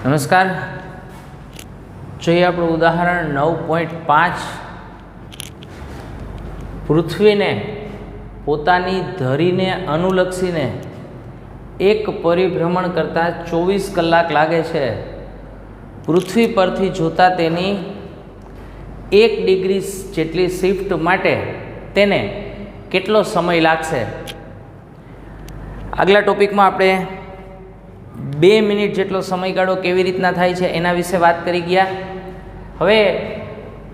નમસ્કાર. જોઈએ આપણું ઉદાહરણ 9.5. પૃથ્વીને પોતાની ધરીને અનુલક્ષીને એક પરિભ્રમણ કરતાં 24 કલાક લાગે છે. પૃથ્વી પરથી જોતાં તેની 1 ડિગ્રી જેટલી શિફ્ટ માટે તેને કેટલો સમય લાગશે? આગલા ટોપિકમાં આપણે 2 મિનિટ જેટલો સમયગાળો કેવી રીતના થાય છે એના વિશે વાત કરી ગયા. હવે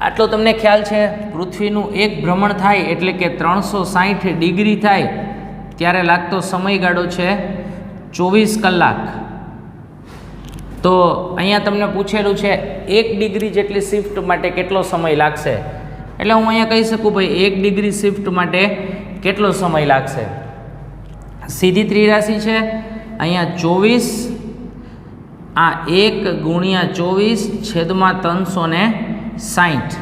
આટલો તમને ખ્યાલ છે, પૃથ્વીનું એક ભ્રમણ થાય એટલે કે 360 ડિગ્રી થાય ત્યારે લાગતો સમયગાળો છે 24 કલાક. તો અહીંયા તમને પૂછેલું છે 1 ડિગ્રી જેટલી શિફ્ટ માટે કેટલો સમય લાગશે, એટલે હું અહીંયા કહી શકું ભાઈ 1 ડિગ્રી શિફ્ટ માટે કેટલો સમય લાગશે. સીધી ત્રિરાશી છે, અહીંયા 24, આ 1 ગુણ્યા 24 છેદમાં 360.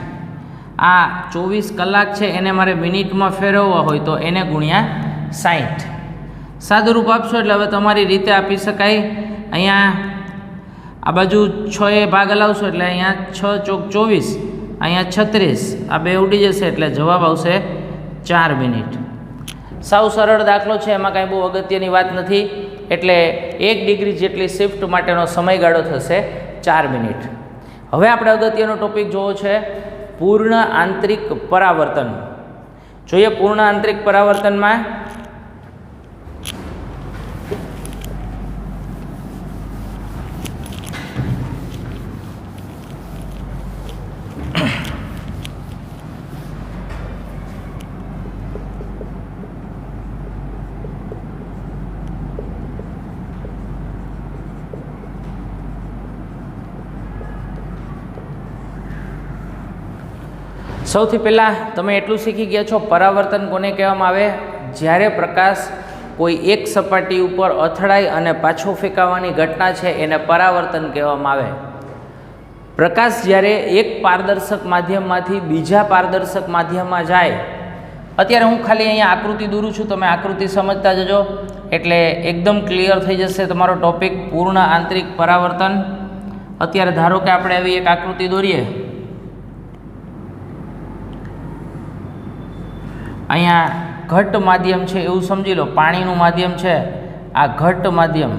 આ 24 કલાક છે એને મારે મિનિટમાં ફેરવવા હોય તો એને ગુણ્યા 60. સાદું રૂપ આપશો એટલે હવે તમારી રીતે આપી શકાય. અહીંયા આ બાજુ 6 એ ભાગ હલાવશો એટલે અહીંયા 6 ચોક 24, અહીંયા 36, આ બે ઉડી જશે એટલે જવાબ આવશે 4 મિનિટ. સાવ સરળ દાખલો છે, એમાં કાંઈ બહુ અગત્યની વાત નથી. એટલે 1 ડિગ્રી જેટલી શિફ્ટ માટેનો સમયગાળો થશે 4 મિનિટ. હવે આપણે અગત્યનો ટોપિક જોવો છે પૂર્ણ આંતરિક પરાવર્તન. જોઈએ પૂર્ણ આંતરિક પરાવર્તનમાં સૌથી પહેલાં તમે એટલું શીખી ગયા છો પરાવર્તન કોને કહેવામાં આવે? જ્યારે પ્રકાશ કોઈ એક સપાટી ઉપર અથડાય અને પાછો ફેંકાવાની ઘટના છે એને પરાવર્તન કહેવામાં આવે. પ્રકાશ જ્યારે એક પારદર્શક માધ્યમમાંથી બીજા પારદર્શક માધ્યમમાં જાય, અત્યારે હું ખાલી અહીંયા આકૃતિ દોરું છું, તમે આકૃતિ સમજતા જજો એટલે એકદમ ક્લિયર થઈ જશે તમારો ટોપિક પૂર્ણ આંતરિક પરાવર્તન. અત્યારે ધારો કે આપણે આવી એક આકૃતિ દોરીએ, અહીંયા ઘટ્ટ માધ્યમ છે એવું સમજી લો, પાણીનું માધ્યમ છે, આ ઘટ્ટ માધ્યમ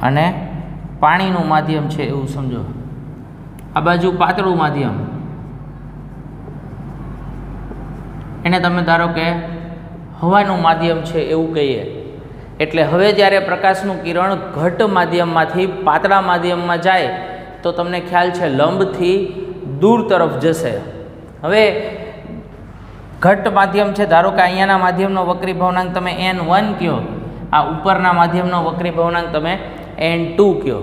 અને પાણીનું માધ્યમ છે એવું સમજો. આ બાજુ પાતળું માધ્યમ, એને તમે ધારો કે હવાનું માધ્યમ છે એવું કહીએ. એટલે હવે જ્યારે પ્રકાશનું કિરણ ઘટ્ટ માધ્યમમાંથી પાતળા માધ્યમમાં જાય તો તમને ખ્યાલ છે લંબથી દૂર તરફ જશે. હવે ઘટ્ટ માધ્યમ છે, ધારો કે અહીંયાના માધ્યમનો વક્રી ભવનાંક તમે n1 કહો, આ ઉપરના માધ્યમનો વક્રી ભવનાંક તમે n2 કહો.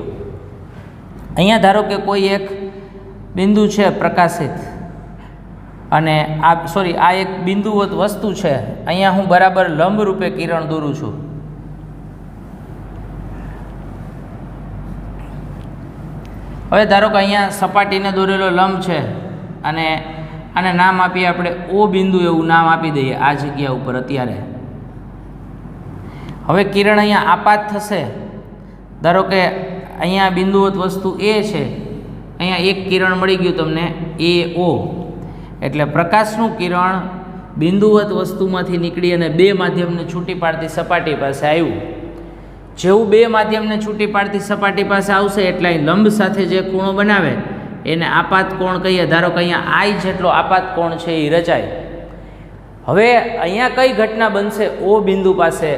અહીંયા ધારો કે કોઈ એક બિંદુ છે પ્રકાશિત, અને આ એક બિંદુવત વસ્તુ છે, અહીંયા હું બરાબર લંબ રૂપે કિરણ દોરું છું. હવે ધારો કે અહીંયા સપાટીને દોરેલો લંબ છે અને આને નામ આપીએ આપણે O બિંદુ એવું નામ આપી દઈએ આ જગ્યા ઉપર અત્યારે. હવે કિરણ અહીંયા આપાત થશે, ધારો કે અહીંયા બિંદુવત વસ્તુ A છે, અહીંયા એક કિરણ મળી ગયું તમને AO, એટલે પ્રકાશનું કિરણ બિંદુવત વસ્તુમાંથી નીકળી અને બે માધ્યમને છૂટી પાડતી સપાટી પાસે આવ્યું. જેવું બે માધ્યમને છૂટી પાડતી સપાટી પાસે આવશે એટલે લંબ સાથે જે ખૂણો બનાવે એને આપાત કોણ કહીએ. ધારો કે અહીંયા I જેટલો આપાત કોણ છે એ રચાય. હવે અહીંયા કઈ ઘટના બનશે O બિંદુ પાસે?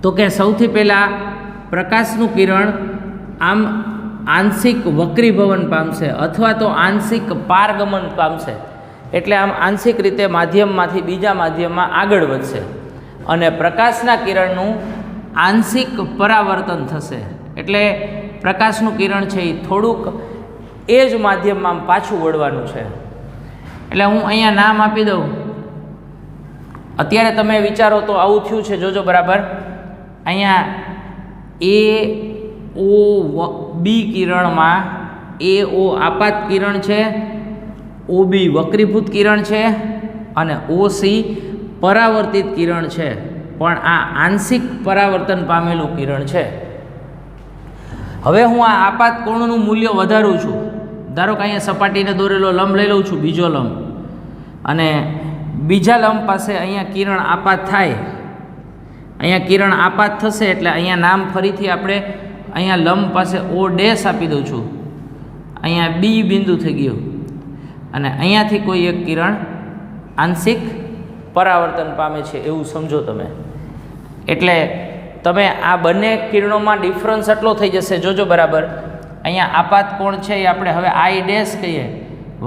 તો કે સૌથી પહેલાં પ્રકાશનું કિરણ આમ આંશિક વક્રીભવન પામશે અથવા તો આંશિક પારગમન પામશે. એટલે આમ આંશિક રીતે માધ્યમમાંથી બીજા માધ્યમમાં આગળ વધશે અને પ્રકાશના કિરણનું આંશિક પરાવર્તન થશે. એટલે પ્રકાશનું કિરણ છે એ થોડુંક એ જ માધ્યમમાં પાછું વળવાનું છે. એટલે હું અહીંયા નામ આપી દઉં. અત્યારે તમે વિચારો તો આવું થયું છે, જોજો બરાબર. અહીંયા AOB કિરણમાં AO આપાત કિરણ છે, OB વક્રીભૂત કિરણ છે અને OC પરાવર્તિત કિરણ છે. પણ આ આંશિક પરાવર્તન પામેલું કિરણ છે. હવે હું આ આપાત કોણનું મૂલ્ય વધારું છું. ધારો કે અહીંયા સપાટીને દોરેલો લંબ લઈ લઉં છું, બીજો લંબ, અને બીજા લંબ પાસે અહીંયા કિરણ આપાત થાય. અહીંયા કિરણ આપાત થશે એટલે અહીંયા નામ ફરીથી આપણે અહીંયા લંબ પાસે O ડેશ આપી દઉં છું. અહીંયા B બિંદુ થઈ ગયું અને અહીંયાથી કોઈ એક કિરણ આંશિક પરાવર્તન પામે છે એવું સમજો તમે. એટલે તમે આ બંને કિરણોમાં ડિફરન્સ એટલો થઈ જશે, જોજો બરાબર. અહીંયા આપાત કોણ છે એ આપણે હવે I ડેશ કહીએ,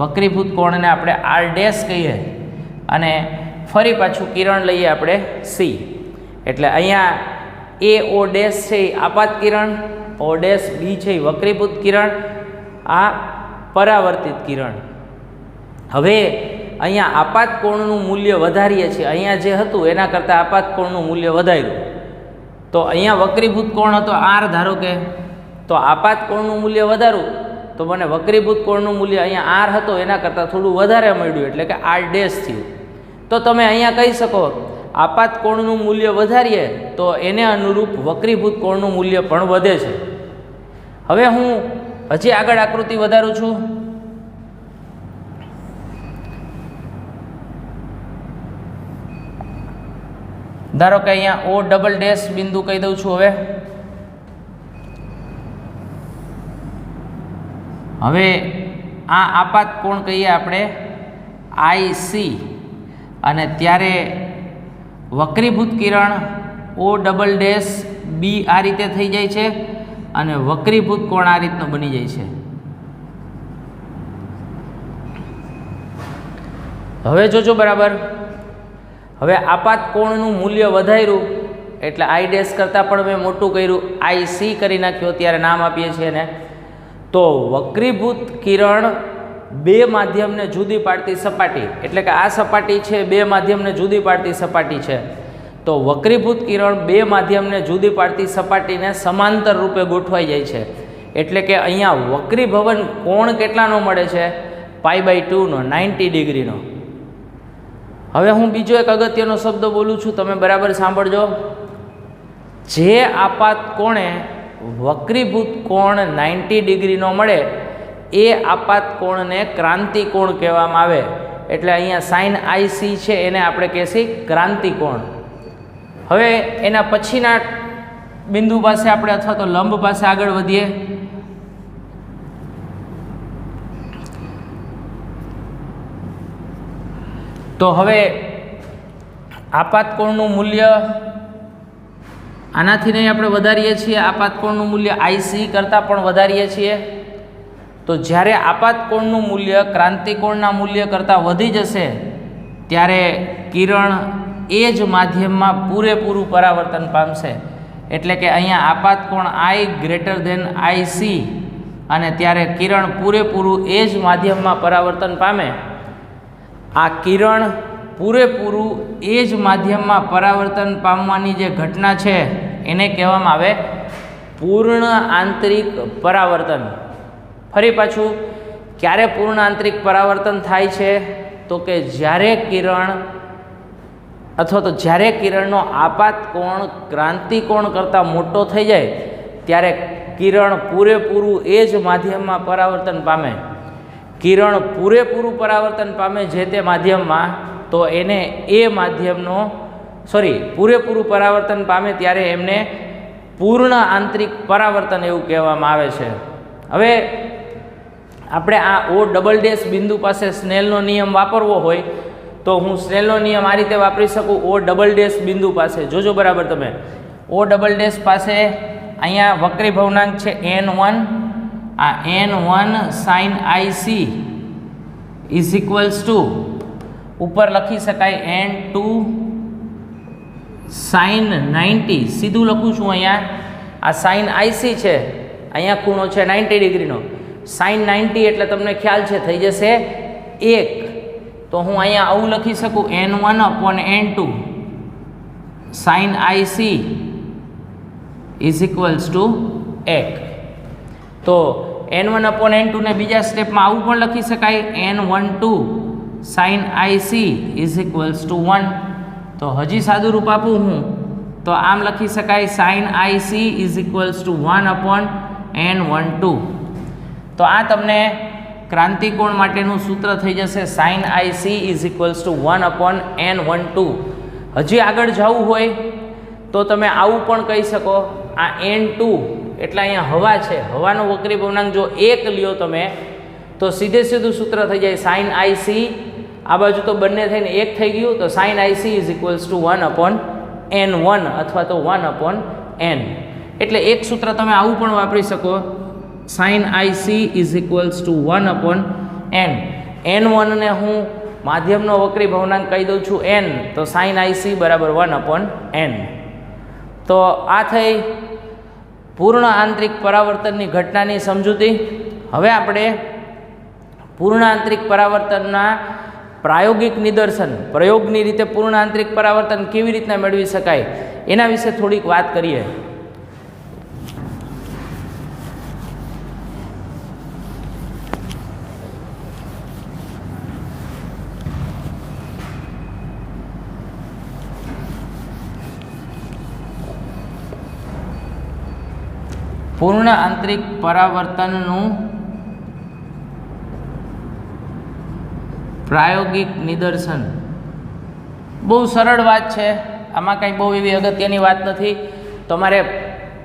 વક્રીભૂત કોણને આપણે R ડેશ કહીએ, અને ફરી પાછું કિરણ લઈએ આપણે C. એટલે અહીંયા AO ડેશ છે એ આપાત કિરણ, O ડેશ B છે એ વક્રીભૂત કિરણ, આ પરાવર્તિત કિરણ. હવે અહીંયા આપાત કોણનું મૂલ્ય વધારીએ છીએ. અહીંયા જે હતું એના કરતાં આપાત કોણનું મૂલ્ય વધાર્યું. તો અહીંયા વક્રીભૂત કોણ હતો R, ધારો કે, તો આપાત કોણનું મૂલ્ય વધારું તો મને વક્રીભૂત કોણનું મૂલ્ય અહીંયા R હતો એના કરતાં થોડું વધારે મળ્યું, એટલે કે R ડેશ થયું. તો તમે અહીંયા કહી શકો આપાત કોણનું મૂલ્ય વધારીએ તો એને અનુરૂપ વક્રીભૂત કોણનું મૂલ્ય પણ વધે છે. હવે હું હજી આગળ આકૃતિ વધારું છું. ધારો કે અહીંયા O ડબલ ડેશ બિંદુ કહી દઉં છું. હવે આ આપાત કોણ કહીએ આપણે IC, અને ત્યારે વક્રીભૂત કિરણ O ડબલ ડેશ B આ રીતે થઈ જાય છે અને વક્રીભૂત કોણ આ રીતનો બની જાય છે. હવે જોજો બરાબર. હવે આપાત કોણનું મૂલ્ય વધાર્યું એટલે I ડેશ કરતાં પણ મેં મોટું કર્યું, IC કરી નાખ્યો, ત્યારે નામ આપીએ છીએ એને. તો વક્રીભૂત કિરણ બે માધ્યમને જુદી પાડતી સપાટી, એટલે કે આ સપાટી છે બે માધ્યમને જુદી પાડતી સપાટી છે. તો વક્રીભૂત કિરણ બે માધ્યમને જુદી પાડતી સપાટીને સમાંતર રૂપે ગોઠવાઈ જાય છે. એટલે કે અહીંયા વક્રીભવન કોણ કેટલાનો મળે છે? π/2 નો, 90 ડિગ્રીનો. હવે હું બીજો એક અગત્યનો શબ્દ બોલું છું, તમે બરાબર સાંભળજો. જે આપાત કોણે વક્રીભૂત કોણ 90 ડિગ્રીનો મળે એ આપાત કોણને ક્રાંતિ કોણ કહેવામાં આવે. એટલે અહીંયા sin IC છે એને આપણે કહેશી ક્રાંતિ કોણ. હવે એના પછીના બિંદુ પાસે આપણે અથવા તો લંબ પાસે આગળ વધીએ. તો હવે આપાત કોણનું મૂલ્ય આનાથી નહીં આપણે વધારીએ છીએ, આપાત કોણનું મૂલ્ય IC કરતાં પણ વધારીએ છીએ. તો જ્યારે આપાત કોણનું મૂલ્ય ક્રાંતિકોણના મૂલ્ય કરતાં વધી જશે ત્યારે કિરણ એ જ માધ્યમમાં પૂરેપૂરું પરાવર્તન પામશે. એટલે કે અહીંયા આપાત કોણ I ગ્રેટર ધેન IC, અને ત્યારે કિરણ પૂરેપૂરું એ જ માધ્યમમાં પરાવર્તન પામે. આ કિરણ પૂરેપૂરું એ જ માધ્યમમાં પરાવર્તન પામવાની જે ઘટના છે એને કહેવામાં આવે પૂર્ણ આંતરિક પરાવર્તન. ફરી પાછું, ક્યારે પૂર્ણ આંતરિક પરાવર્તન થાય છે? તો કે જ્યારે કિરણ અથવા તો જ્યારે કિરણનો આપાત કોણ ક્રાંતિકોણ કરતાં મોટો થઈ જાય ત્યારે કિરણ પૂરેપૂરું એ જ માધ્યમમાં પરાવર્તન પામે. કિરણ પૂરેપૂરું પરાવર્તન પામે જે તે માધ્યમમાં, તો એને એ માધ્યમનો પૂરેપૂરું પરાવર્તન પામે ત્યારે એમને પૂર્ણ આંતરિક પરાવર્તન એવું કહેવામાં આવે છે. હવે આપણે આ O ડબલ ડેશ બિંદુ પાસે સ્નેલનો નિયમ વાપરવો હોય તો હું સ્નેલનો નિયમ આ રીતે વાપરી શકું. O ડબલ ડેશ બિંદુ પાસે જોજો બરાબર તમે. O ડબલ ડેશ પાસે અહીંયા વક્રીભવનાંક છે N1, આ N1 sin IC is equals to ઉપર લખી શકાય N2 sin 90. સીધું લખું છું અહીંયા. આ sin IC છે, અહીંયા ખૂણો છે 90 ડિગ્રીનો. sin 90 એટલે તમને ખ્યાલ છે થઈ જશે 1. તો હું અહીંયા આવું લખી શકું N1/N2 sin IC is equals to 1. તો N1/N2 ને બીજા સ્ટેપમાં આવું પણ લખી શકાય N12 sin IC is equals to 1. તો હજી સાદું રૂપ આપું હું તો આમ લખી શકાય sin IC is equals to 1/n12. તો આ તમને ક્રાંતિકોણ માટેનું સૂત્ર થઈ જશે sin IC is equals to 1/n12. હજી આગળ જવું હોય તો તમે આવું પણ કહી શકો, આ n2 એટલે અહીંયા હવા છે, હવાનો વક્રી ભવનાંક જો 1 લ્યો તમે તો સીધે સીધું સૂત્ર થઈ જાય sin IC, આ બાજુ તો બંને થઈને 1 થઈ ગયું, તો sin IC is equals to 1/n1 અથવા તો 1/n. એટલે એક સૂત્ર તમે આવું પણ વાપરી શકો, sin IC is equals to 1/n. n1 ને હું માધ્યમનો વક્રી ભવનાંક કહી દઉં છું n, તો sin IC બરાબર 1/n. તો આ થઈ પૂર્ણ આંતરિક પરાવર્તનની ઘટનાની સમજૂતી. હવે આપણે પૂર્ણ આંતરિક પરાવર્તનના પ્રાયોગિક નિદર્શન, પ્રયોગની રીતે પૂર્ણ આંતરિક પરાવર્તન કેવી રીતના મેળવી શકાય એના વિશે થોડીક વાત કરીએ. પૂર્ણ આંતરિક પરાવર્તનનું પ્રાયોગિક નિદર્શન બહુ સરળ વાત છે, આમાં કંઈ બહુ એવી અગત્યની વાત નથી. તમારે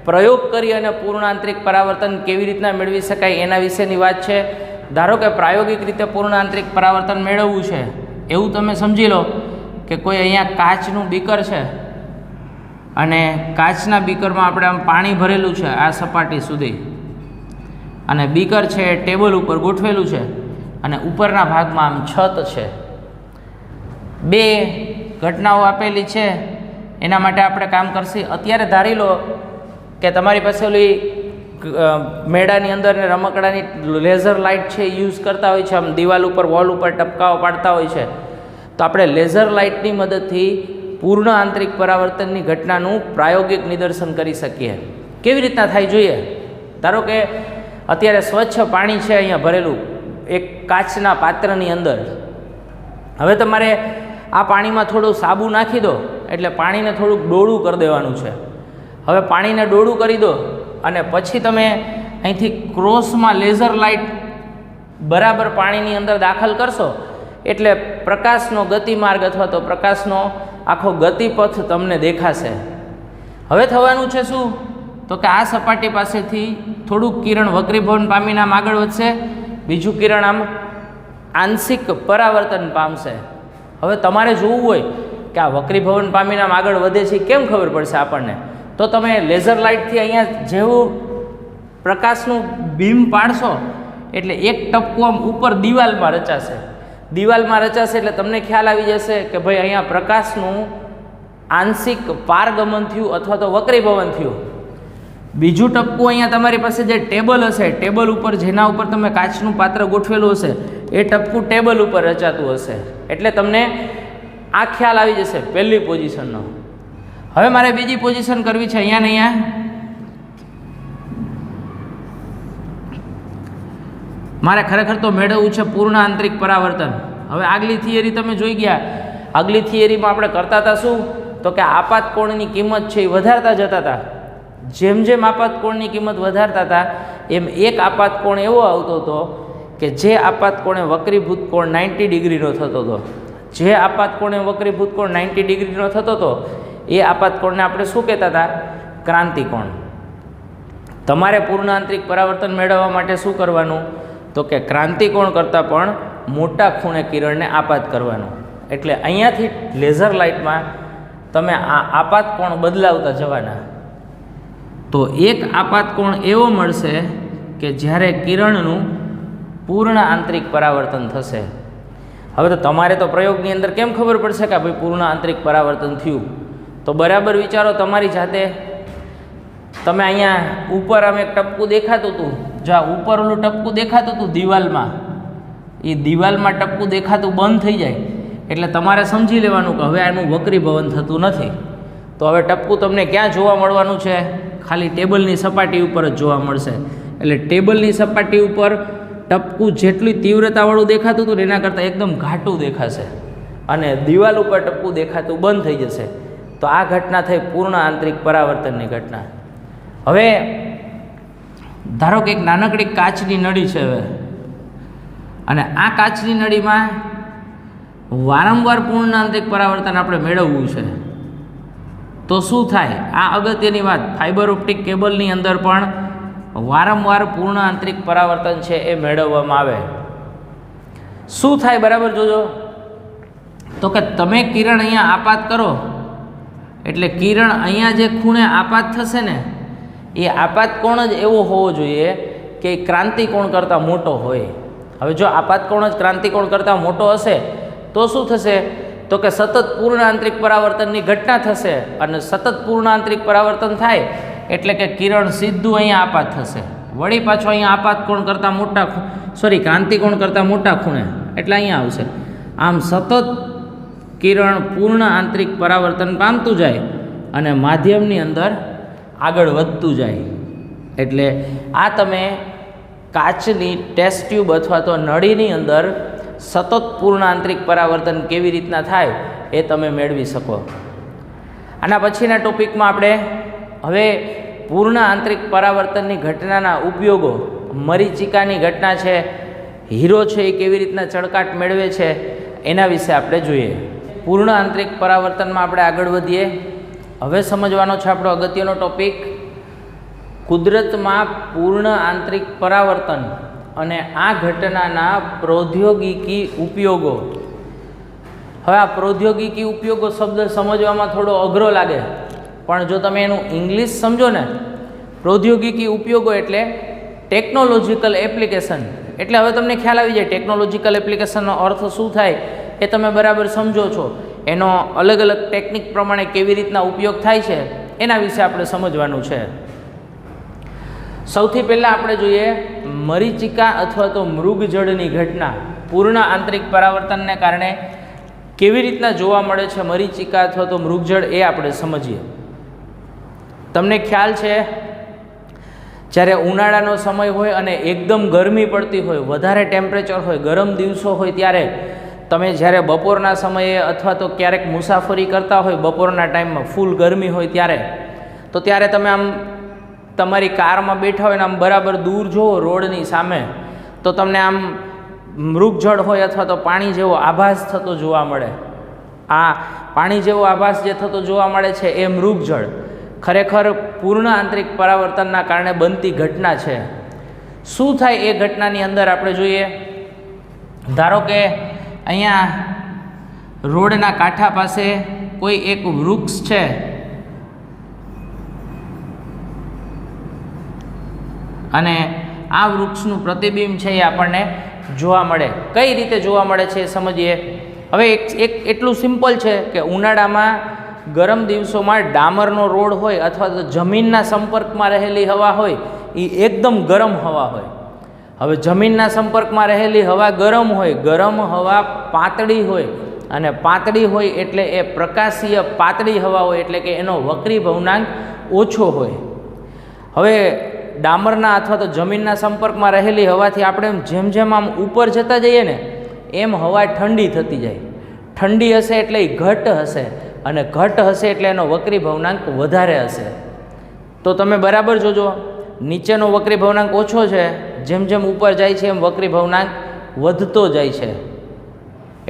પ્રયોગ કરી અને પૂર્ણ આંતરિક પરાવર્તન કેવી રીતના મેળવી શકાય એના વિશેની વાત છે. ધારો કે પ્રાયોગિક રીતે પૂર્ણ આંતરિક પરાવર્તન મેળવવું છે એવું તમે સમજી લો કે કોઈ અહીંયા કાચનું બીકર છે અને કાચના બીકરમાં આપણે આમ પાણી ભરેલું છે આ સપાટી સુધી, અને બીકર છે એ ટેબલ ઉપર ગોઠવેલું છે અને ઉપરના ભાગમાં આમ છત છે. બે ઘટનાઓ આપેલી છે, એના માટે આપણે કામ કરશે. અત્યારે ધારી લો કે તમારી પાસે ઓલી મેળાની અંદર ને રમકડાની લેઝર લાઇટ છે યુઝ કરતા હોય છે, આમ દિવાલ ઉપર વોલ ઉપર ટપકાઓ પાડતા હોય છે. તો આપણે લેઝર લાઇટની મદદથી પૂર્ણ આંતરિક પરાવર્તનની ઘટનાનું પ્રાયોગિક નિદર્શન કરી શકીએ. કેવી રીતના થાય જોઈએ. ધારો કે અત્યારે સ્વચ્છ પાણી છે અહીંયા ભરેલું એક કાચના પાત્રની અંદર. હવે તમારે આ પાણીમાં થોડું સાબુ નાખી દો એટલે પાણીને થોડુંક ડોળું કરી દેવાનું છે. હવે પાણીને ડોળું કરી દો અને પછી તમે અહીંથી ક્રોસમાં લેઝર લાઇટ બરાબર પાણીની અંદર દાખલ કરશો એટલે પ્રકાશનો ગતિમાર્ગ અથવા તો પ્રકાશનો આખો ગતિપથ તમને દેખાશે. હવે થવાનું છે શું, તો કે આ સપાટી પાસેથી થોડુંક કિરણ વક્રીભવન પામીને આમ આગળ વધશે, બીજું કિરણ આમ આંશિક પરાવર્તન પામશે. હવે તમારે જોવું હોય કે આ વક્રીભવન પામીને આમ આગળ વધે છે કેમ ખબર પડશે આપણને, તો તમે લેઝર લાઇટથી અહીંયા જેવું પ્રકાશનું બીમ પાડશો એટલે એક ટપકું આમ ઉપર દિવાલમાં રચાશે. દિવાલમાં રચાશે એટલે તમને ખ્યાલ આવી જશે કે ભાઈ અહીંયા પ્રકાશનું આંશિક પારગમન થયું અથવા તો વક્રીભવન થયું. બીજું ટપકું અહીંયા તમારી પાસે જે ટેબલ હશે, ટેબલ ઉપર જેના ઉપર તમે કાચનું પાત્ર ગોઠવેલું હશે એ ટપકું ટેબલ ઉપર રચાતું હશે. એટલે તમને આ ખ્યાલ આવી જશે પહેલી પોઝિશનનો. હવે મારે બીજી પોઝિશન કરવી છે, અહીંયા ને અહીંયા મારે ખરેખર તો મેળવવું છે પૂર્ણ આંતરિક પરાવર્તન. હવે આગલી થિયરી તમે જોઈ ગયા, આગલી થિયરીમાં આપણે કરતા હતા શું, તો કે આપાત કોણની કિંમત છે એ વધારતા જતા હતા. જેમ જેમ આપાત કોણની કિંમત વધારતા હતા એમ એક આપાત કોણ એવો આવતો હતો કે જે આપાત કોણે વક્રીભૂત કોણ 90 ડિગ્રીનો થતો હતો. જે આપાત કોણે વક્રીભૂત કોણ 90 ડિગ્રીનો થતો હતો એ આપાત કોણને આપણે શું કહેતા હતા, ક્રાંતિકોણ. તમારે પૂર્ણ આંતરિક પરાવર્તન મેળવવા માટે શું કરવાનું, તો કે ક્રાંતિકોણ કરતાં પણ મોટા ખૂણે કિરણને આપાત કરવાનું. એટલે અહીંયાથી લેઝર લાઇટમાં તમે આ આપાત કોણ બદલાવતા જવાના. તો એક આપાત કોણ એવો મળશે કે જ્યારે કિરણનું પૂર્ણ આંતરિક પરાવર્તન થશે. હવે તો તમારે તો પ્રયોગની અંદર કેમ ખબર પડશે કે ભાઈ પૂર્ણ આંતરિક પરાવર્તન થયું, તો બરાબર વિચારો તમારી જાતે. તમે અહીંયા ઉપર આમ એક ટપકું દેખાતું હતું, જ્યાં ઉપર ઓલું ટપકું દેખાતું હતું દિવાલમાં, એ દિવાલમાં ટપકું દેખાતું બંધ થઈ જાય એટલે તમારે સમજી લેવાનું કે હવે આનું વક્રીભવન થતું નથી. તો હવે ટપકું તમને ક્યાં જોવા મળવાનું છે, ખાલી ટેબલની સપાટી ઉપર જ જોવા મળશે. એટલે ટેબલની સપાટી ઉપર ટપકું જેટલી તીવ્રતાવાળું દેખાતું હતું એના કરતાં એકદમ ઘાટું દેખાશે અને દિવાલ ઉપર ટપકું દેખાતું બંધ થઈ જશે. તો આ ઘટના થઈ પૂર્ણ આંતરિક પરાવર્તનની ઘટના. હવે ધારો કે એક નાનકડી કાચની નળી છે હવે, અને આ કાચની નળીમાં વારંવાર પૂર્ણ આંતરિક પરાવર્તન આપણે મેળવવું છે, તો શું થાય? આ અગત્યની વાત. ફાઇબર ઓપ્ટિક કેબલની અંદર પણ વારંવાર પૂર્ણ આંતરિક પરાવર્તન છે એ મેળવવામાં આવે. શું થાય બરાબર જોજો. તો કે તમે કિરણ અહીંયા આપાત કરો એટલે કિરણ અહીંયા જે ખૂણે આપાત થશે ને, એ આપાત કોણ જ એવો હોવો જોઈએ કે ક્રાંતિકોણ કરતાં મોટો હોય. હવે જો આપાત કોણ જ ક્રાંતિકોણ કરતાં મોટો હશે તો શું થશે? તો કે સતત પૂર્ણ આંતરિક પરાવર્તનની ઘટના થશે, અને સતત પૂર્ણ આંતરિક પરાવર્તન થાય એટલે કે કિરણ સીધું અહીંયા આપાત થશે, વળી પાછો અહીંયા આપાત કોણ કરતાં મોટા ક્રાંતિકોણ કરતાં મોટા ખૂણે એટલે અહીંયા આવશે. આમ સતત કિરણ પૂર્ણ આંતરિક પરાવર્તન પામતું જાય અને માધ્યમની અંદર આગળ વધતું જાય. એટલે આ તમે કાચની ટેસ્ટ ટ્યુબ અથવા તો નળીની અંદર સતત પૂર્ણ આંતરિક પરાવર્તન કેવી રીતના થાય એ તમે મેળવી શકો. આના પછીના ટોપિકમાં આપણે હવે પૂર્ણ આંતરિક પરાવર્તનની ઘટનાના ઉપયોગો, મરીચિકાની ઘટના છે, હીરો છે એ કેવી રીતના ચળકાટ મેળવે છે એના વિશે આપણે જોઈએ. પૂર્ણ આંતરિક પરાવર્તનમાં આપણે આગળ વધીએ. હવે સમજવાનો છે આપણો અગત્યનો ટોપિક, કુદરતમાં પૂર્ણ આંતરિક પરાવર્તન અને આ ઘટનાના પ્રૌદ્યોગિકી ઉપયોગો. હવે આ પ્રૌદ્યોગિકી ઉપયોગો શબ્દ સમજવામાં થોડો અઘરો લાગે, પણ જો તમે એનું ઇંગ્લિશ સમજો ને, પ્રૌદ્યોગિકી ઉપયોગો એટલે ટેકનોલોજીકલ એપ્લિકેશન. એટલે હવે તમને ખ્યાલ આવી જાય ટેકનોલોજીકલ એપ્લિકેશનનો અર્થ શું થાય એ તમે બરાબર સમજો છો. એનો અલગ અલગ ટેકનિક પ્રમાણે કેવી રીતના ઉપયોગ થાય છે એના વિશે આપણે સમજવાનું છે. સૌથી પહેલાં આપણે જોઈએ મરીચિકા અથવા તો મૃગજળની ઘટના. પૂર્ણ આંતરિક પરાવર્તનને કારણે કેવી રીતના જોવા મળે છે મરીચિકા અથવા તો મૃગજળ એ આપણે સમજીએ. તમને ખ્યાલ છે જ્યારે ઉનાળાનો સમય હોય અને એકદમ ગરમી પડતી હોય, વધારે ટેમ્પરેચર હોય, ગરમ દિવસો હોય, ત્યારે તમે જ્યારે બપોરના સમયે અથવા તો ક્યારેક મુસાફરી કરતા હોય બપોરના ટાઈમમાં ફૂલ ગરમી હોય ત્યારે તમે આમ તમારી કારમાં બેઠા હોય ને આમ બરાબર દૂર જુઓ રોડની સામે, તો તમને આમ મૃગજળ હોય અથવા તો પાણી જેવો આભાસ થતો જોવા મળે. આ પાણી જેવો આભાસ જે થતો જોવા મળે છે એ મૃગજળ ખરેખર પૂર્ણ આંતરિક પરાવર્તનના કારણે બનતી ઘટના છે. શું થાય એ ઘટનાની અંદર આપણે જોઈએ. ધારો કે અહીંયા રોડના કાંઠા પાસે કોઈ એક વૃક્ષ છે, અને આ વૃક્ષનું પ્રતિબિંબ છે એ આપણને જોવા મળે. કઈ રીતે જોવા મળે છે એ સમજીએ. હવે એક એટલું સિમ્પલ છે કે ઉનાળામાં ગરમ દિવસોમાં ડામરનો રોડ હોય અથવા તો જમીનના સંપર્કમાં રહેલી હવા હોય એ એકદમ ગરમ હવા હોય. હવે જમીનના સંપર્કમાં રહેલી હવા ગરમ હોય, ગરમ હવા પાતળી હોય, અને પાતળી હોય એટલે એ પ્રકાશીય પાતળી હવા હોય એટલે કે એનો વક્રી ભવનાંક ઓછો હોય. હવે ડામરના અથવા તો જમીનના સંપર્કમાં રહેલી હવાથી આપણે જેમ જેમ આમ ઉપર જતા જઈએ ને એમ હવા ઠંડી થતી જાય. ઠંડી હશે એટલે એ ઘટ હશે, અને ઘટ હશે એટલે એનો વક્રી ભવનાંક વધારે હશે. તો તમે બરાબર જોજો, નીચેનો વક્રી ભવનાંક ઓછો છે, જેમ જેમ ઉપર જાય છે એમ વક્રી ભવનાંક વધતો જાય છે.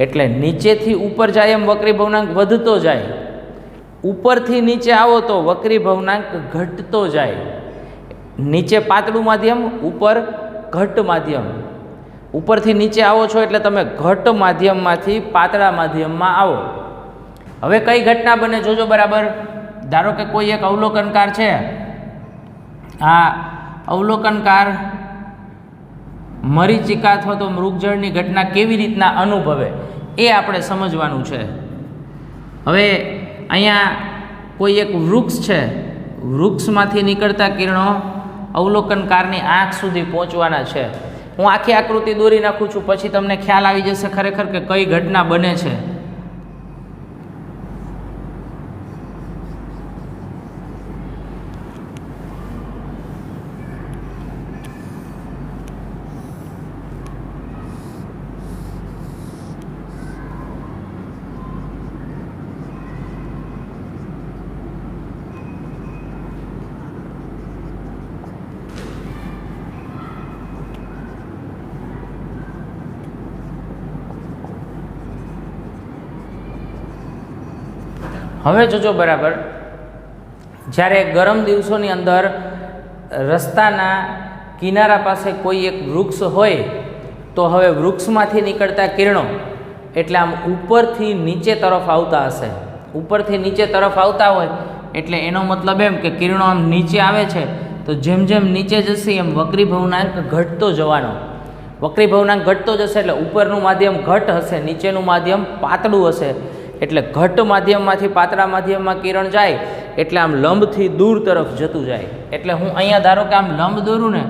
એટલે નીચેથી ઉપર જાય એમ વક્રી ભવનાંક વધતો જાય, ઉપરથી નીચે આવો તો વક્રી ભવનાંક ઘટતો જાય. નીચે પાતળું માધ્યમ, ઉપર ઘટ માધ્યમ. ઉપરથી નીચે આવો છો એટલે તમે ઘટ માધ્યમમાંથી પાતળા માધ્યમમાં આવો. હવે કઈ ઘટના બને જોજો બરાબર. ધારો કે કોઈ એક અવલોકનકાર છે, આ અવલોકનકાર મરીચિકા અથવા તો મૃગજળની ઘટના કેવી રીતના અનુભવે એ આપણે સમજવાનું છે. હવે અહીંયા કોઈ એક વૃક્ષ છે, વૃક્ષમાંથી નીકળતા કિરણો અવલોકનકારની આંખ સુધી પહોંચવાના છે. હું આખી આકૃતિ દોરી નાખું છું, પછી તમને ખ્યાલ આવી જશે ખરેખર કે કઈ ઘટના બને છે. હવે જોજો બરાબર, જ્યારે ગરમ દિવસોની અંદર રસ્તાના કિનારા પાસે કોઈ એક વૃક્ષ હોય તો હવે વૃક્ષમાંથી નીકળતા કિરણો એટલે આમ ઉપરથી નીચે તરફ આવતા હશે. ઉપરથી નીચે તરફ આવતા હોય એટલે એનો મતલબ એમ કે કિરણો આમ નીચે આવે છે તો જેમ જેમ નીચે જશે એમ વક્રી ભવનાંક ઘટતો જવાનો. વક્રી ભવનાંક ઘટતો જશે એટલે ઉપરનું માધ્યમ ઘટ હશે, નીચેનું માધ્યમ પાતળું હશે. એટલે ઘટ માધ્યમમાંથી પાતળા માધ્યમમાં કિરણ જાય એટલે આમ લંબથી દૂર તરફ જતું જાય. એટલે હું અહીંયા ધારો કે આમ લંબ દોરું ને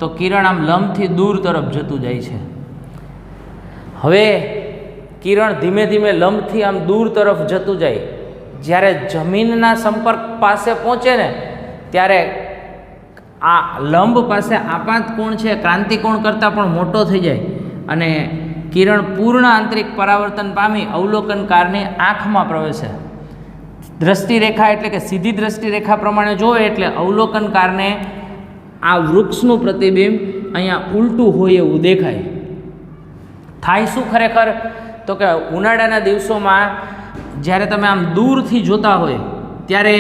તો કિરણ આમ લંબથી દૂર તરફ જતું જાય છે. હવે કિરણ ધીમે ધીમે લંબથી આમ દૂર તરફ જતું જાય. જ્યારે જમીનના સંપર્ક પાસે પહોંચે ને ત્યારે આ લંબ પાસે આપાત કોણ છે ક્રાંતિકોણ કરતાં પણ મોટો થઈ જાય અને કિરણ પૂર્ણ આંતરિક પરાવર્તન પામી અવલોકનકારની આંખમાં પ્રવેશે. દ્રષ્ટિરેખા એટલે કે સીધી દ્રષ્ટિરેખા પ્રમાણે જોવે એટલે અવલોકનકારને આ વૃક્ષનું પ્રતિબિંબ અહીંયા ઉલટું હોય એવું દેખાય. થાય શું ખરેખર તો કે ઉનાળાના દિવસોમાં જ્યારે તમે આમ દૂરથી જોતા હોય ત્યારે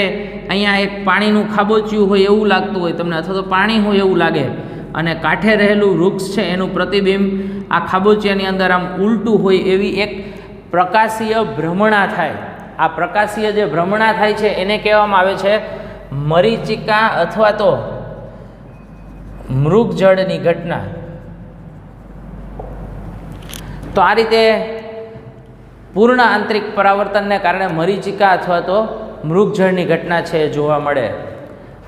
અહીંયા એક પાણીનું ખાબોચિયું હોય એવું લાગતું હોય તમને, અથવા તો પાણી હોય એવું લાગે, અને કાંઠે રહેલું વૃક્ષ છે એનું પ્રતિબિંબ આ ખાબોચિયાની અંદર આમ ઉલટું હોય એવી એક પ્રકાશીય ભ્રમણા થાય. આ પ્રકાશીય જે ભ્રમણા થાય છે એને કહેવામાં આવે છે મરીચિકા અથવા તો મૃગજળની ઘટના. તો આ રીતે પૂર્ણ આંતરિક પરાવર્તનને કારણે મરીચિકા અથવા તો મૃગજળની ઘટના છે જોવા મળે.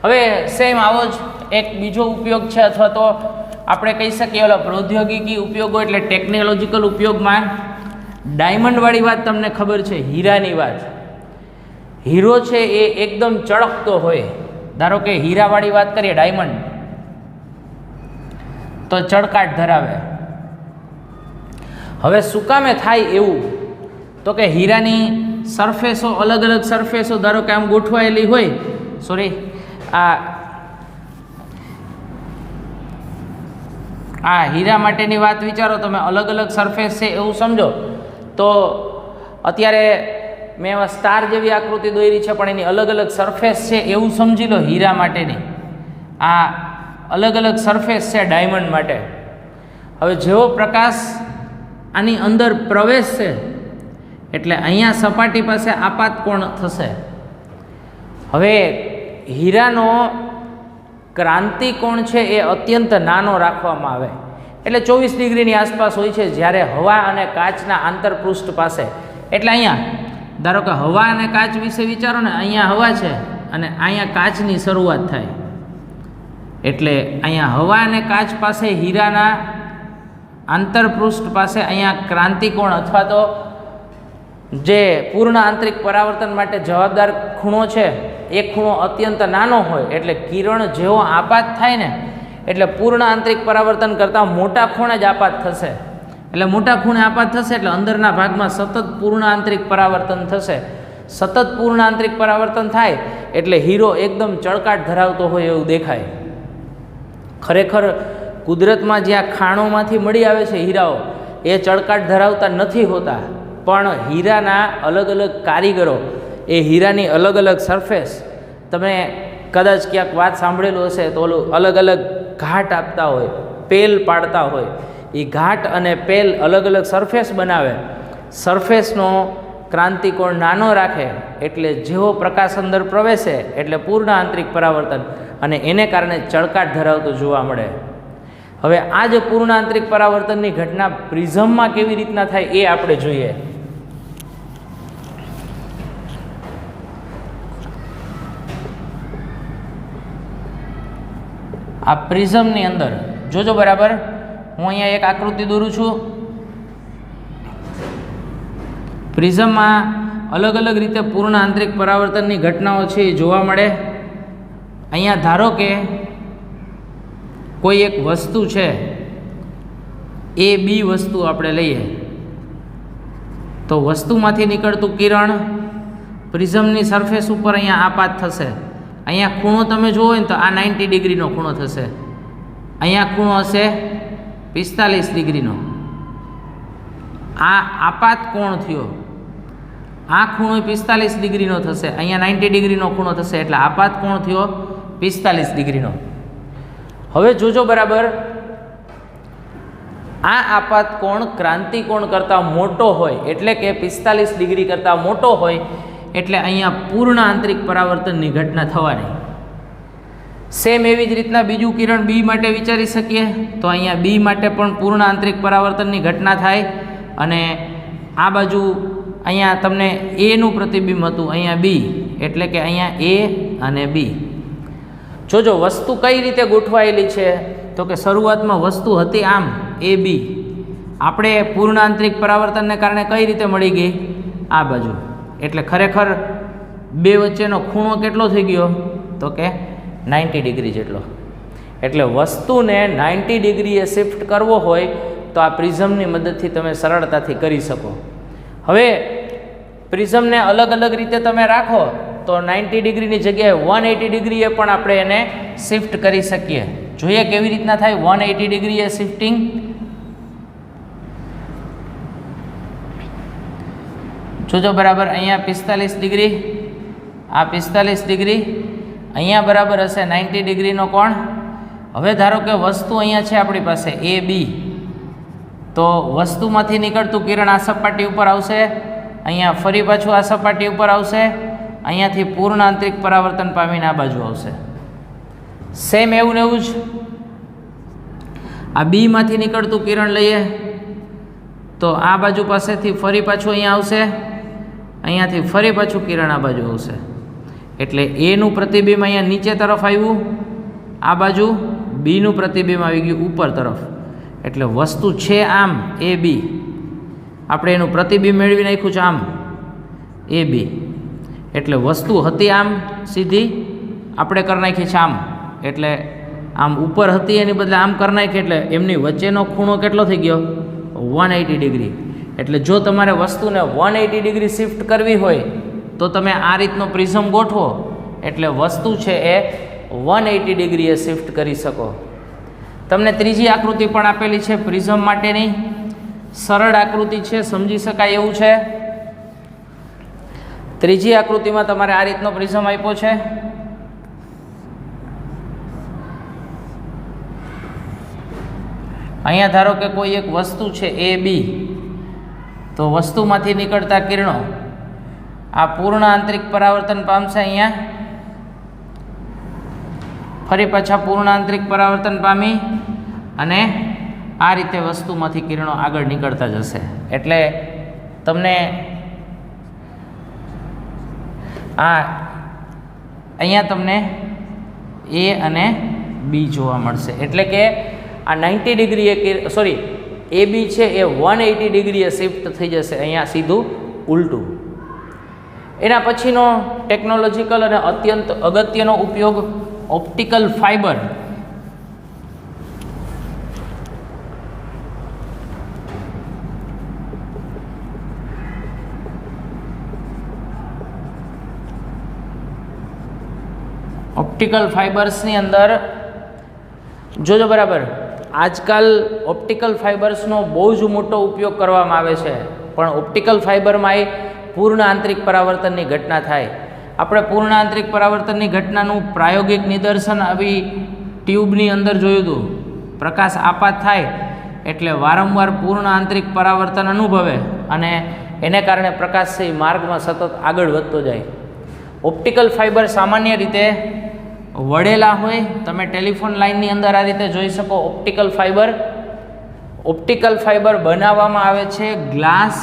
હવે સેમ આવો જ એક બીજો ઉપયોગ છે, અથવા તો આપણે કહી શકીએ ઓલા પ્રૌદ્યોગિકી ઉપયોગો એટલે ટેકનોલોજીકલ ઉપયોગમાં ડાયમંડવાળી વાત તમને ખબર છે, હીરાની વાત. હીરો છે એ એકદમ ચળકતો હોય. ધારો કે હીરાવાળી વાત કરીએ, ડાયમંડ તો ચળકાટ ધરાવે. હવે શું કામે થાય એવું તો કે હીરાની સરફેસો અલગ અલગ સરફેસો ધારો કે આમ ગોઠવાયેલી હોય, આ હીરા માટેની વાત વિચારો તમે, અલગ અલગ સરફેસ છે એવું સમજો. તો અત્યારે મેં એવા સ્ટાર જેવી આકૃતિ દોરી છે પણ એની અલગ અલગ સરફેસ છે એવું સમજી લો. હીરા માટેની આ અલગ અલગ સરફેસ છે ડાયમંડ માટે. હવે જેવો પ્રકાશ આની અંદર પ્રવેશ છે એટલે અહીંયા સપાટી પાસે આપાત કોણ થશે. હવે હીરાનો ક્રાંતિકોણ છે એ અત્યંત નાનો રાખવામાં આવે એટલે 24 ડિગ્રીની આસપાસ હોય છે. જ્યારે હવા અને કાચના આંતરપૃષ્ઠ પાસે, એટલે અહીંયા ધારો કે હવા અને કાચ વિશે વિચારો ને, અહીંયા હવા છે અને અહીંયા કાચની શરૂઆત થાય. એટલે અહીંયા હવા અને કાચ પાસે હીરાના આંતરપૃષ્ઠ પાસે અહીંયા ક્રાંતિકોણ અથવા તો જે પૂર્ણ આંતરિક પરાવર્તન માટે જવાબદાર ખૂણો છે એ ખૂણો અત્યંત નાનો હોય. એટલે કિરણ જેવો આપાત થાય ને એટલે પૂર્ણ આંતરિક પરાવર્તન કરતાં મોટા ખૂણે જ આપાત થશે. એટલે મોટા ખૂણે આપાત થશે એટલે અંદરના ભાગમાં સતત પૂર્ણ આંતરિક પરાવર્તન થશે. સતત પૂર્ણ આંતરિક પરાવર્તન થાય એટલે હીરો એકદમ ચળકાટ ધરાવતો હોય એવું દેખાય. ખરેખર કુદરતમાં જ્યાં ખાણોમાંથી મળી આવે છે હીરાઓ એ ચળકાટ ધરાવતા નથી હોતા, પણ હીરાના અલગ અલગ કારીગરો એ હીરાની અલગ અલગ સરફેસ, તમે કદાચ ક્યાંક વાત સાંભળેલું હશે તો ઓલું અલગ અલગ ઘાટ આપતા હોય, પેલ પાડતા હોય. એ ઘાટ અને પેલ અલગ અલગ સરફેસ બનાવે, સરફેસનો ક્રાંતિકોણ નાનો રાખે એટલે જેવો પ્રકાશ અંદર પ્રવેશે એટલે પૂર્ણ આંતરિક પરાવર્તન અને એને કારણે ચળકાટ ધરાવતું જોવા મળે. હવે આ જે પૂર્ણ આંતરિક પરાવર્તનની ઘટના પ્રિઝમમાં કેવી રીતના થાય એ આપણે જોઈએ. આ પ્રિઝમની અંદર જોજો બરાબર, હું અહીંયા એક આકૃતિ દોરું છું. પ્રિઝમમાં અલગ અલગ રીતે પૂર્ણ આંતરિક પરાવર્તનની ઘટનાઓ છે એ જોવા મળે. અહીંયા ધારો કે કોઈ એક વસ્તુ છે, એ બી વસ્તુ આપણે લઈએ તો વસ્તુમાંથી નીકળતું કિરણ પ્રિઝમની સરફેસ ઉપર અહીંયા આપાત થશે. અહીંયા ખૂણો તમે જુઓ ને તો આ 90 ડિગ્રીનો ખૂણો થશે, અહીંયા ખૂણો હશે 45 ડિગ્રીનો. આ આપાત કોણ થયો આ ખૂણો 45 ડિગ્રીનો થશે, અહીંયા 90 ડિગ્રીનો ખૂણો થશે, એટલે આપાત કોણ થયો 45 ડિગ્રીનો. હવે જોજો બરાબર, આ આપાત કોણ ક્રાંતિ કોણ કરતાં મોટો હોય, એટલે કે 45 ડિગ્રી કરતાં મોટો હોય, એટલે અહીંયા પૂર્ણ આંતરિક પરાવર્તનની ઘટના થવાની. સેમ એવી જ રીતના બીજું કિરણ બી માટે વિચારી શકીએ તો અહીંયા બી માટે પણ પૂર્ણ આંતરિક પરાવર્તનની ઘટના થાય. અને આ બાજુ અહીંયા તમને એનું પ્રતિબિંબ હતું, અહીંયા બી, એટલે કે અહીંયા એ અને બી. જોજો વસ્તુ કઈ રીતે ગોઠવાયેલી છે, તો કે શરૂઆતમાં વસ્તુ હતી આમ એ બી, આપણે પૂર્ણ આંતરિક પરાવર્તનને કારણે કઈ રીતે મળી ગઈ આ બાજુ, એટલે ખરેખર બે વચ્ચેનો ખૂણો કેટલો થઈ ગયો, તો કે 90 ડિગ્રી જેટલો. એટલે વસ્તુને 90 ડિગ્રીએ શિફ્ટ કરવો હોય તો આ પ્રિઝમની મદદથી તમે સરળતાથી કરી શકો. હવે પ્રિઝમને અલગ અલગ રીતે તમે રાખો તો 90 ડિગ્રીની જગ્યાએ 180 ડિગ્રીએ પણ આપણે એને શિફ્ટ કરી શકીએ. જોઈએ કેવી રીતના થાય 180 ડિગ્રીએ શિફ્ટિંગ. જોજો બરાબર, અહીંયા 45 ડિગ્રી, આ 45 ડિગ્રી, અહીંયા બરાબર હશે 90 ડિગ્રીનો કોણ. હવે ધારો કે વસ્તુ અહીંયા છે આપણી પાસે એ બી, તો વસ્તુમાંથી નીકળતું કિરણ આ સપાટી ઉપર આવશે, અહીંયા ફરી પાછું આ સપાટી ઉપર આવશે, અહીંયાથી પૂર્ણ આંતરિક પરાવર્તન પામીને આ બાજુ આવશે. સેમ એવું ને એવું જ આ બીમાંથી નીકળતું કિરણ લઈએ તો આ બાજુ પાસેથી ફરી પાછું અહીંયા આવશે, અહીંયાથી ફરી પાછું કિરણ આ બાજુ આવશે, એટલે એનું પ્રતિબિંબ અહીંયા નીચે તરફ આવ્યું, આ બાજુ બીનું પ્રતિબિંબ આવી ગયું ઉપર તરફ. એટલે વસ્તુ છે આમ એ બી, આપણે એનું પ્રતિબિંબ મેળવી નાખ્યું છે આમ એ બી, એટલે વસ્તુ હતી આમ સીધી આપણે કરી નાખી છે આમ, એટલે આમ ઉપર હતી એની બદલે આમ કરી નાખી, એટલે એમની વચ્ચેનો ખૂણો કેટલો થઈ ગયો 180 ડિગ્રી. એટલે જો તમારે વસ્તુને 180 ડિગ્રી શિફ્ટ કરવી હોય તો તમે આ રીતનો પ્રિઝમ ગોઠવો, એટલે વસ્તુ છે એ 180 ડિગ્રીએ શિફ્ટ કરી શકો. તમને ત્રીજી આકૃતિ પણ આપેલી છે પ્રિઝમ માટેની, સરળ આકૃતિ છે, સમજી શકાય એવું છે. ત્રીજી આકૃતિમાં તમારે આ રીતનો પ્રિઝમ આપ્યો છે. અહીંયા ધારો કે કોઈ એક વસ્તુ છે એ બી, તો વસ્તુમાંથી નીકળતા કિરણો આ પૂર્ણ આંતરિક પરાવર્તન પામશે, અહીંયા ફરી પાછા પૂર્ણ આંતરિક પરાવર્તન પામી અને આ રીતે વસ્તુમાંથી કિરણો આગળ નીકળતા જશે. એટલે તમને આ અહીંયા તમને એ અને બી જોવા મળશે. એટલે કે આ 90 ડિગ્રીએ એ બી છે એ 180 ડિગ્રીએ શિફ્ટ થઈ જશે, અહીંયા સીધું ઉલટું. એના પછીનો ટેકનોલોજીકલ અને અત્યંત અગત્યનો ઉપયોગ ઓપ્ટિકલ ફાઇબર. ઓપ્ટિકલ ફાઇબર્સની અંદર જોજો બરાબર, આજકાલ ઓપ્ટિકલ ફાઇબર્સનો બહુ જ મોટો ઉપયોગ કરવામાં આવે છે, પણ ઓપ્ટિકલ ફાઇબરમાં પૂર્ણ આંતરિક પરાવર્તનની ઘટના થાય. આપણે પૂર્ણ આંતરિક પરાવર્તનની ઘટનાનું પ્રાયોગિક નિદર્શન આવી ટ્યુબની અંદર જોયું હતું. પ્રકાશ આપાત થાય એટલે વારંવાર પૂર્ણ આંતરિક પરાવર્તન અનુભવે અને એને કારણે પ્રકાશ માર્ગમાં સતત આગળ વધતો જાય. ઓપ્ટિકલ ફાઇબર સામાન્ય રીતે વળેલા હોય, તમે ટેલિફોન લાઇનની અંદર આ રીતે જોઈ શકો. ઓપ્ટિકલ ફાઇબર બનાવવામાં આવે છે ગ્લાસ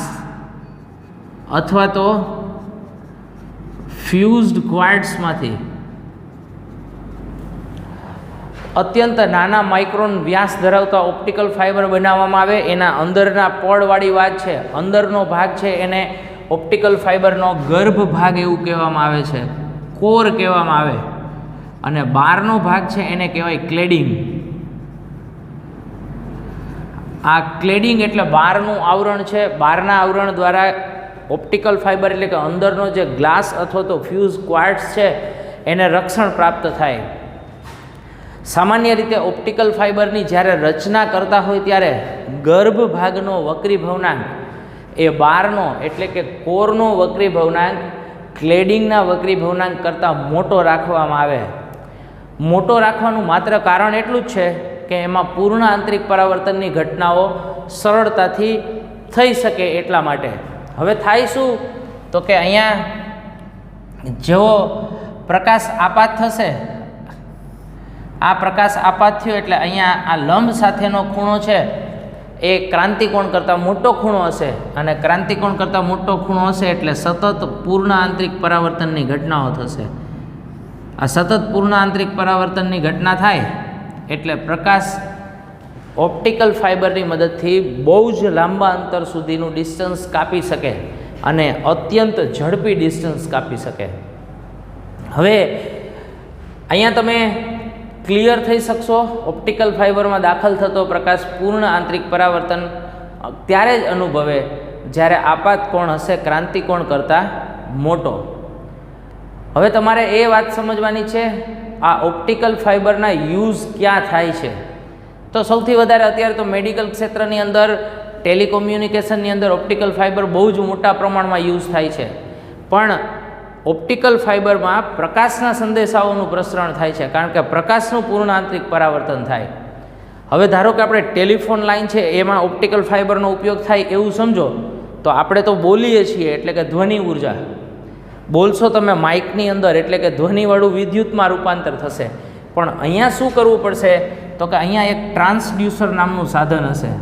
અથવા તો ફ્યુઝડ ક્વાર્ટ્સમાંથી. અત્યંત નાના માઇક્રોન વ્યાસ ધરાવતા ઓપ્ટિકલ ફાઇબર બનાવવામાં આવે. એના અંદરના પડવાળી વાત છે, અંદરનો ભાગ છે એને ઓપ્ટિકલ ફાઇબરનો ગર્ભ ભાગ એવું કહેવામાં આવે છે, કોર કહેવામાં આવે, અને બહારનો ભાગ છે એને કહેવાય ક્લેડિંગ. આ ક્લેડિંગ એટલે બહારનું આવરણ છે. બહારના આવરણ દ્વારા ઓપ્ટિકલ ફાઇબર એટલે કે અંદરનો જે ગ્લાસ અથવા તો ફ્યુઝ ક્વાર્ટ્સ છે એને રક્ષણ પ્રાપ્ત થાય. સામાન્ય રીતે ઓપ્ટિકલ ફાઇબરની જ્યારે રચના કરતા હોય ત્યારે ગર્ભ ભાગનો વક્રીભવનાંક એ બારનો એટલે કે કોરનો વક્રીભવનાંક ક્લેડિંગના વક્રીભવનાંક કરતાં મોટો રાખવામાં આવે. મોટો રાખવાનું માત્ર કારણ એટલું જ છે કે એમાં પૂર્ણ આંતરિક પરાવર્તનની ઘટનાઓ સરળતાથી થઈ શકે એટલા માટે. હવે થાય શું તો કે અહીંયા જેવો પ્રકાશ આપાત થશે, આ પ્રકાશ આપાત થયો એટલે અહીંયા આ લંબ સાથેનો ખૂણો છે એ ક્રાંતિકોણ કરતાં મોટો ખૂણો હશે, અને ક્રાંતિકોણ કરતાં મોટો ખૂણો હશે એટલે સતત પૂર્ણ આંતરિક પરાવર્તનની ઘટનાઓ થશે. આ સતત પૂર્ણ આંતરિક પરાવર્તનની ઘટના થાય એટલે પ્રકાશ ઓપ્ટિકલ ફાઇબરની મદદથી બહુ જ લાંબા અંતર સુધીનું ડિસ્ટન્સ કાપી શકે અને અત્યંત ઝડપી ડિસ્ટન્સ કાપી શકે. હવે અહીંયા તમે ક્લિયર થઈ શકશો, ઓપ્ટિકલ ફાઇબરમાં દાખલ થતો પ્રકાશ પૂર્ણ આંતરિક પરાવર્તન ત્યારે જ અનુભવે જ્યારે આપાત કોણ હશે ક્રાંતિકોણ કરતાં મોટો. હવે તમારે એ વાત સમજવાની છે આ ઓપ્ટિકલ ફાઇબરના યુઝ ક્યાં થાય છે. તો સૌથી વધારે અત્યારે તો મેડિકલ ક્ષેત્રની અંદર, ટેલિકોમ્યુનિકેશનની અંદર ઓપ્ટિકલ ફાઇબર બહુ જ મોટા પ્રમાણમાં યુઝ થાય છે. પણ ઓપ્ટિકલ ફાઇબરમાં પ્રકાશના સંદેશાઓનું પ્રસરણ થાય છે, કારણ કે પ્રકાશનું પૂર્ણ આંતરિક પરાવર્તન થાય. હવે ધારો કે આપણે ટેલિફોન લાઇન છે એમાં ઓપ્ટિકલ ફાઇબરનો ઉપયોગ થાય એવું સમજો, તો આપણે તો બોલીએ છીએ એટલે કે ધ્વનિ ઉર્જા બોલશો તમે માઇકની અંદર એટલે કે ધ્વનિવાળું વિદ્યુતમાં રૂપાંતર થશે. પણ અહીંયા શું કરવું પડશે તો કે અહીંયા એક ટ્રાન્સડ્યુસર નામનું સાધન હશે.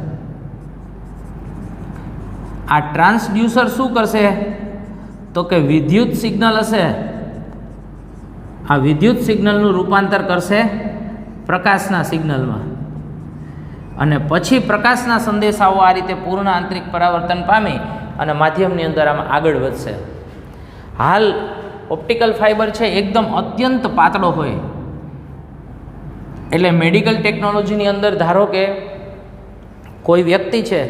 આ ટ્રાન્સડ્યુસર શું કરશે તો કે વિદ્યુત સિગ્નલ હશે, આ વિદ્યુત સિગ્નલનું રૂપાંતર કરશે પ્રકાશના સિગ્નલમાં, અને પછી પ્રકાશના સંદેશાઓ આ રીતે પૂર્ણ આંતરિક પરાવર્તન પામી અને માધ્યમની અંદર આમાં આગળ વધશે. હાલ ઓપ્ટિકલ ફાઇબર છે એકદમ અત્યંત પાતળો હોય, એટલે મેડિકલ ટેકનોલોજીની અંદર ધારો કે કોઈ વ્યક્તિ છે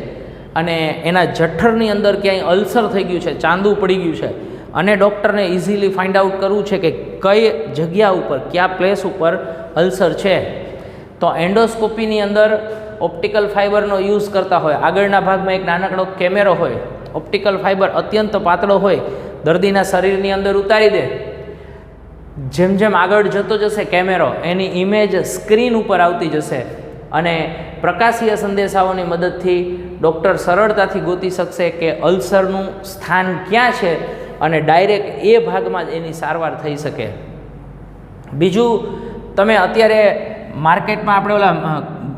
અને એના જઠરની અંદર ક્યાંય અલ્સર થઈ ગયું છે, ચાંદુ પડી ગયું છે, અને ડૉક્ટરને ઇઝીલી ફાઇન્ડ આઉટ કરવું છે કે કઈ જગ્યા ઉપર, કયા પ્લેસ ઉપર અલ્સર છે, તો એન્ડોસ્કોપીની અંદર ઓપ્ટિકલ ફાઇબરનો યુઝ કરતા હોય. આગળના ભાગમાં એક નાનકડો કેમેરો હોય, ઓપ્ટિકલ ફાઇબર અત્યંત પાતળો હોય, દર્દીના શરીરની અંદર ઉતારી દે, જેમ જેમ આગળ જતો જશે કેમેરો એની ઇમેજ સ્ક્રીન ઉપર આવતી જશે, અને પ્રકાશીય સંદેશાઓની મદદથી ડૉક્ટર સરળતાથી ગોતી શકશે કે અલ્સરનું સ્થાન ક્યાં છે, અને ડાયરેક્ટ એ ભાગમાં જ એની સારવાર થઈ શકે. બીજું, તમે અત્યારે માર્કેટમાં આપણે ઓલા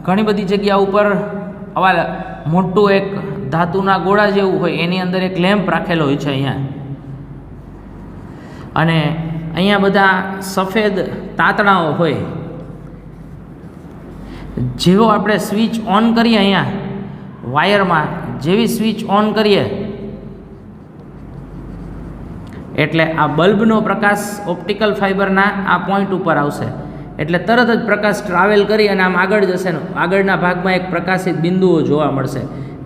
ઘણી બધી જગ્યા ઉપર આવા મોટું એક ધાતુના ગોળા જેવું હોય એની અંદર એક લેમ્પ રાખેલો હોય છે અહીંયા, અને અહીંયા બધા સફેદ તાતણાઓ હોય. જેવો આપણે સ્વિચ ઓન કરીએ અહીંયા વાયરમાં, જેવી સ્વિચ ઓન કરીએ એટલે આ બલ્બનો પ્રકાશ ઓપ્ટિકલ ફાઇબરના આ પોઈન્ટ ઉપર આવશે, એટલે તરત જ પ્રકાશ ટ્રાવેલ કરી અને આમ આગળ જશે ને આગળના ભાગમાં એક પ્રકાશિત બિંદુઓ જોવા મળશે.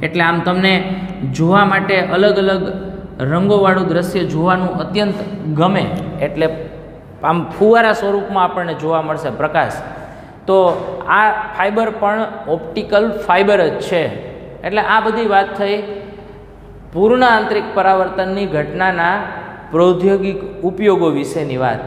એટલે આમ તમને જોવા માટે અલગ અલગ રંગોવાળું દ્રશ્ય જોવાનું અત્યંત ગમે, એટલે આમ ફુવારા સ્વરૂપમાં આપણને જોવા મળશે પ્રકાશ. તો આ ફાઇબર પણ ઓપ્ટિકલ ફાઇબર જ છે. એટલે આ બધી વાત થઈ પૂર્ણ આંતરિક પરાવર્તનની ઘટનાના પ્રૌદ્યોગિક ઉપયોગો વિશેની વાત.